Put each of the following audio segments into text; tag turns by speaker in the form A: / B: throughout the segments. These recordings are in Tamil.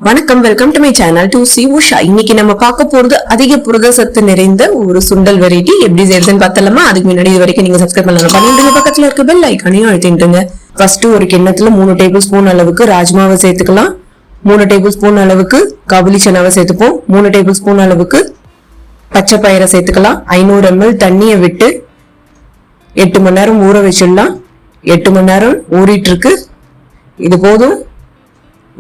A: வணக்கம், welcome to my channel to C Usha. இன்னைக்கு நம்ம பார்க்க போறது அதிக புரத சத்து நிறைந்த ஒரு சுண்டல் வெரைட்டி. எப்படி செய்யறதுன்னு பார்த்தலாமா? அதுக்கு முன்னாடி இது வரைக்கும் நீங்க சப்ஸ்கிரைப் பண்ணலாம். பக்கத்துல இருக்க பெல் ஐகானையும் அழுத்திட்டுங்க. ஃபர்ஸ்ட் ஒரு கிண்ணத்துல 3 டேபிள் ஸ்பூன் அளவுக்கு ராஜ்மாவை சேர்த்துக்கலாம். 3 டேபிள் ஸ்பூன் அளவுக்கு காபுலி சனாவை சேர்த்துப்போம். 3 டேபிள் ஸ்பூன் அளவுக்கு பச்சை பயிரை சேர்த்துக்கலாம். 500 ml தண்ணியை விட்டு 8 மணி நேரம் ஊற வச்சிடலாம். 8 மணி நேரம் ஊறிட்டு இருக்கு. இது போதும்.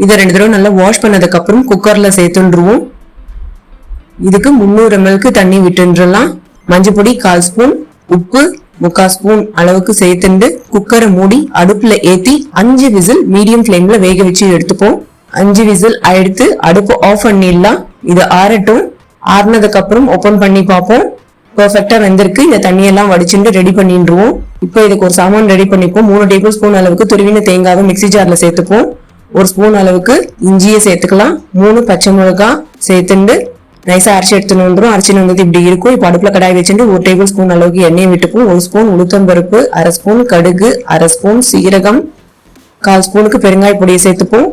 A: இதை 2 தடவை நல்லா வாஷ் பண்ணதுக்கு அப்புறம் குக்கர்ல சேர்த்துருவோம். இதுக்கு 300 ml தண்ணி விட்டுலாம். மஞ்சள் பொடி 1/4 ஸ்பூன், உப்பு 3/4 ஸ்பூன் அளவுக்கு சேர்த்துண்டு குக்கரை மூடி அடுப்புல ஏத்தி 5 விசில் மீடியம் ஃபிளேம்ல வேக வச்சு எடுத்துப்போம். 5 விசில் எடுத்து அடுப்பு ஆஃப் பண்ணிடலாம். இது ஆறட்டும். ஆறுனதுக்கு அப்புறம் ஓபன் பண்ணி பார்ப்போம். பெர்ஃபெக்டா வெந்திருக்கு. இந்த தண்ணியெல்லாம் வடிச்சுட்டு ரெடி பண்ணிடுவோம். இப்போ இதுக்கு ஒரு சாமான் ரெடி பண்ணிப்போம். 3 டேபிள் ஸ்பூன் அளவுக்கு துருவின தேங்காவை மிக்சி ஜார்ல சேர்த்துப்போம். 1 ஸ்பூன் அளவுக்கு இஞ்சியை சேர்த்துக்கலாம். 3 பச்சை மிளகாய் சேர்த்துட்டு நைஸா அரைச்சி எடுத்துன்னு வந்துடும். அரைச்சின்னு வந்தது இப்படி இருக்கும். இப்போ அடுப்புல கடாய் வச்சுட்டு 1 டேபிள் ஸ்பூன் அளவுக்கு எண்ணெய் விட்டுப்போம். 1 ஸ்பூன் உளுத்தம்பருப்பு, 1/2 ஸ்பூன் கடுகு, 1/2 ஸ்பூன் சீரகம், 1/4 ஸ்பூனுக்கு பெருங்காய பொடியை சேர்த்துப்போம்.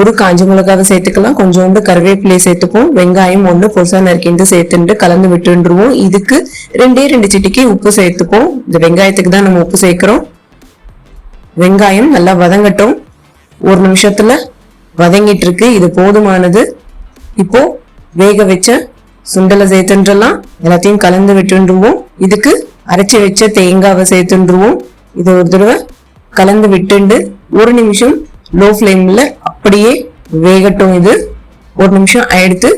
A: 1 காஞ்ச மிளகாவை சேர்த்துக்கலாம். கொஞ்சோண்டு கருவேப்பிலையை சேர்த்துப்போம். வெங்காயம் 1 பொருசா நறுக்கிட்டு சேர்த்துட்டு கலந்து விட்டுருவோம். இதுக்கு 2 சிட்டிக்கு உப்பு சேர்த்துப்போம். இந்த வெங்காயத்துக்கு தான் நம்ம உப்பு சேர்க்கிறோம். வெங்காயம் நல்லா வதங்கட்டும். 1 நிமிஷத்துல வதங்கிட்டு இருக்கு. இது போதுமானது. இப்போ வேக வச்ச சுண்டலை சேர்த்துலாம். எல்லாத்தையும் கலந்து விட்டுருவோம். இதுக்கு அரைச்சி வச்ச தேங்காவை சேர்த்துருவோம். இதை ஒரு தடவை கலந்து விட்டுண்டு 1 நிமிஷம் லோ ஃபிளேம்ல அப்படியே வேகட்டும். இது 1 நிமிஷம் எடுத்து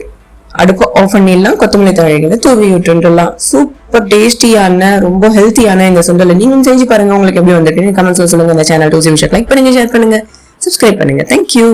A: அடுப்பு ஆஃப் பண்ணிடலாம். கொத்தமல்லி தழைகளை தூவி விட்டுலாம். சூப்பர் டேஸ்டியான, ரொம்ப ஹெல்த்தியான இந்த சுண்டலை நீங்க செஞ்சு பாருங்க. உங்களுக்கு எப்படி வந்துட்டு கமெண்ட்ஸ்ல சொல்லுங்க. இந்த channel to C Usha like பண்ணுங்க, ஷேர் பண்ணுங்க, சப்ஸ்கிரைப் பண்ணுங்க. தேங்க்யூ.